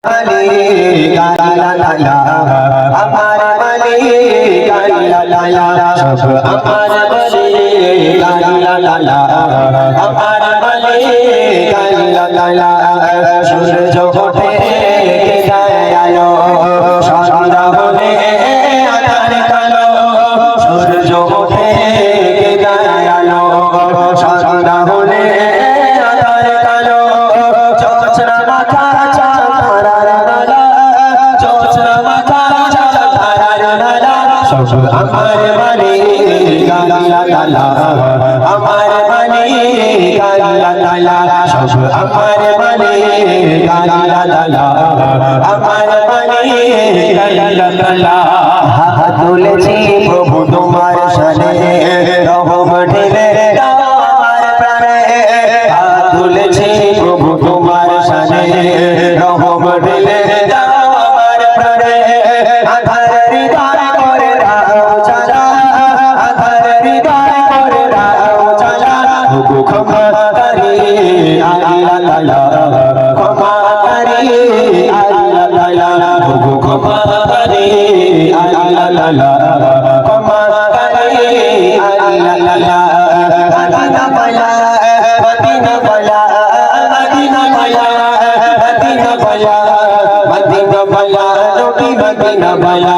মালিক আল্লাহ আমার মালিক আল্লাহ সব আমার মালিক আল্লাহ আমার মালিক আল্লাহ সূর্য ওঠে যায় আলো সন্ধ্যা হলে আধার কালো সূর্য ওঠে যায় আলো সন্ধ্যা হলে আধার কালো চোচরা মাথা আমার মালিক আল্লাহ আমার মালিক আল্লাহ সব আমার মালিক আল্লাহ আমার মালিক আল্লাহ হাত তুলেছি প্রভু তোমার শানে রহম ঢেলে আমার প্রাণে হাত তুলেছি প্রভু তোমার শানে রহম ঢেলে আমার প্রাণে আধার হৃদয় করে রাও চালা আধার হৃদয় করে রাও চালা ক্ষমা করি আল্লাহ ক্ষমা করি আল্লাহ ক্ষমা করি আল্লাহ ক্ষমা করি আল্লাহ মদিনা বলা মদিনা বলা মদিনা বলা মদিনা বলা মদিনা বলা নবী মদিনা বলা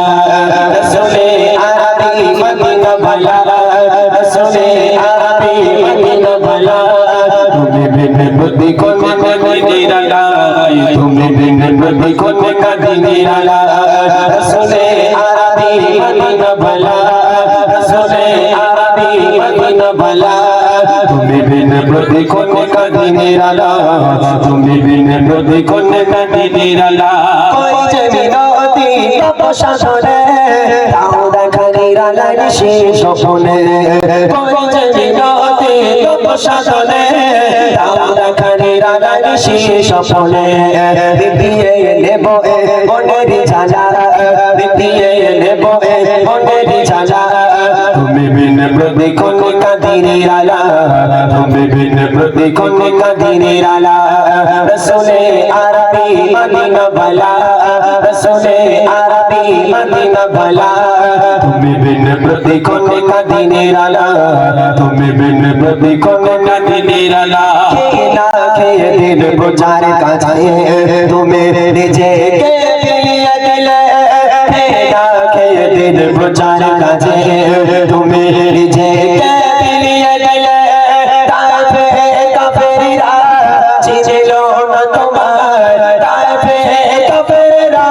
রসুলে আরবি মদিনা বলা রসুলে আরবি মদিনা বলা তুমি বিন বুদ্ধি কোনে নিরালা তুমি বিন বুদ্ধি কোনে কাদি নিরালা রসুলে আরবি মদিনা বলা রসুলে আরবি মদিনা বলা তুমি বিন বুদ্ধি কোনে কাদি নিরালা তুমি বিন বুদ্ধি কোনে কাদি নিরালা কই যে বিনতি তপসাধনে তাও দেখা নিরালা নিশি স্বপ্নে কই যে বিনতি তপসাধনে তাও দেখা নিরালা নিশি স্বপ্নে দিয়ে নেব মনের জ্বালা দিয়ে নেব মনের জ্বালা তুমি বিন প্রতি কোনে কাদি নিরালা তুমি বিন প্রতি কোনে কাদি নিরালা রসুলে আরবি মদিনা বলা রসুলে আরবি মদিনা বলা তুমি বিন প্রতি কোনে কাদি নিরালা তুমি বিন প্রতি কোনে কাদি নিরালা না খেয়ে দিল বোঝার কাছে তুমি নিজেকে বিলিয়ে দিলে না খেয়ে দিল বোঝার কাছে তুমি নিজেকে বিলিয়ে দিলে তাইফে কাফেররা চিছিল না তোমার তাইফে কাফেররা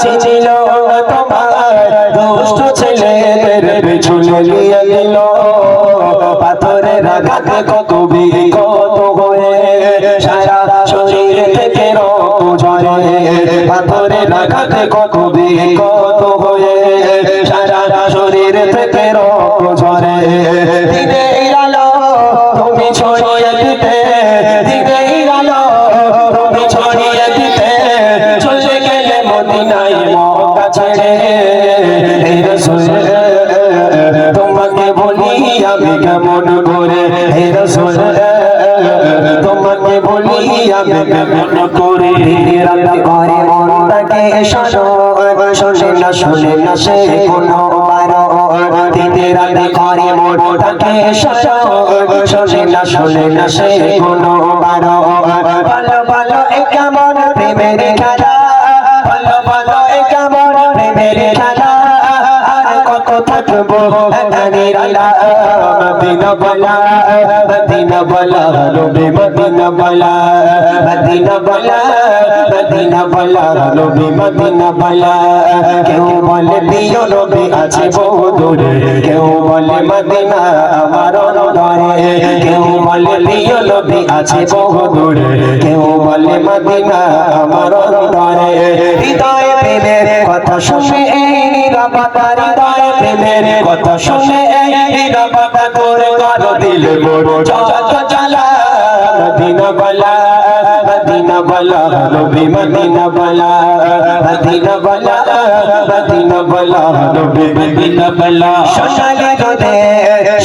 চিছিল না তোমার দুষ্ট ছেলেদের পিছনে নিয়ে গেল পাথরের আঘাতে কত বিকত হয়ে সারা শরীর থেকে রক্ত ঝরে পাথরের আঘাতে কত বিকত হয়ে সারা শরীর থেকে রক্ত ঝরে দিনের আলো তুমি ছড়িয়ে দিতে দিনের আলো তুমি ছড়িয়ে দিতে চলে গেলে মদিনায় মক্কা ছেড়ে এই রাসূল তোমাকে বলি আমি কেমন করে হে রাসূল তোমাকে বলি আমি কেমন করে রাতে করে মনটাকে শোনে না শোনে না সে কোনো বারো দিনে রাতে করে মনটাকে শোনে না শোনে না সে কোনো বারো ভালো ভালো এ কেমন প্রেমের খেলা ভালো ভালো এ কেমন প্রেমের খেলা থাকবো নিরালা মদিনা বলা মদিনা বলা নবী মদিনা বলা মদিনা বলা মদিনা বলা নবী মদিনা বলা কেউ বলে প্রিয় নবী আছে বহু দূরে কেউ বলে মদিনা আমার অন্তরে কেউ বলে প্রিয় নবী আছে বহু দূরে কেউ বলে মদিনা আমার অন্তরে হৃদয় প্রেমের কথা শুনে এই নিরাপত্তা হৃদয় প্রেমের কথা শুনে এই নিরাপত্তা করে কারো দিলে মোর যত জ্বালা মদিনা বলা মদিনা বলা নবী মদিনা বলা মদিনা বলা মদিনা বলা নবী মদিনা বলা শোষালে রোদে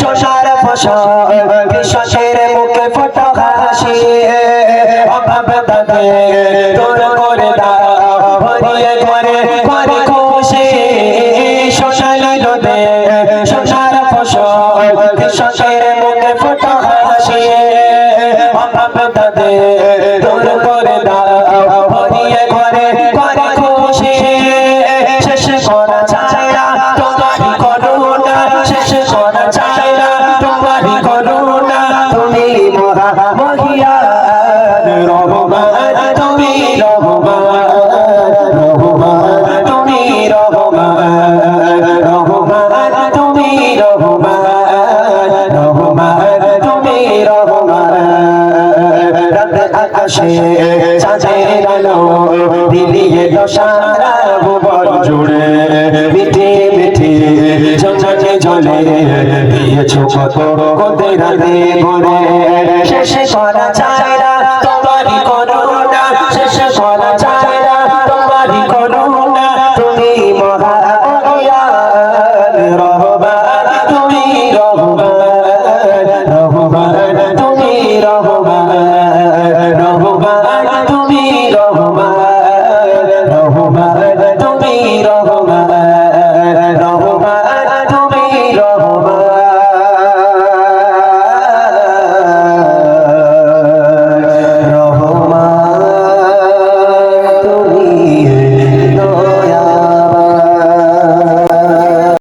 শোষার ফসল বিশ্বাসের মুখে ফটো হাসি অভাব দাদে তোর করে দাও ভরিয়ে ঘরে ঘরে খুশি সোনালি রোদে সোনার ফসল কৃষকের মুখে ফোটা হাসি অভাব তাদের দূর করে দাও ভরিয়ে ঘরে ঘরে খুশি শেষ করা যায় না তোমারই করুণা শেষ করা যায় না তোমারই করুণা তুমি মহা মহিয়ান রহমান তুমি রহমান রহমান তুমি রহমান রহমান তুমি রহমান রহমান তুমি রহমান রাত আকাশে চাঁদের আলো দিলিয়ে দশারা ভুবন জুড়ে মিঠে মিঠে ঝলঝলে ঝলে দিয়েছো কত কোতে রাতে ভরে শেষ করা যায় না তোমারই করুণা শেষ করা যায় না তোমারই করুণা তুমি মহা মহিয়ান রহমান তুমি রহমান রহমান তুমি রহমান রহমান তুমি রহমান রহমান তুমি রহমান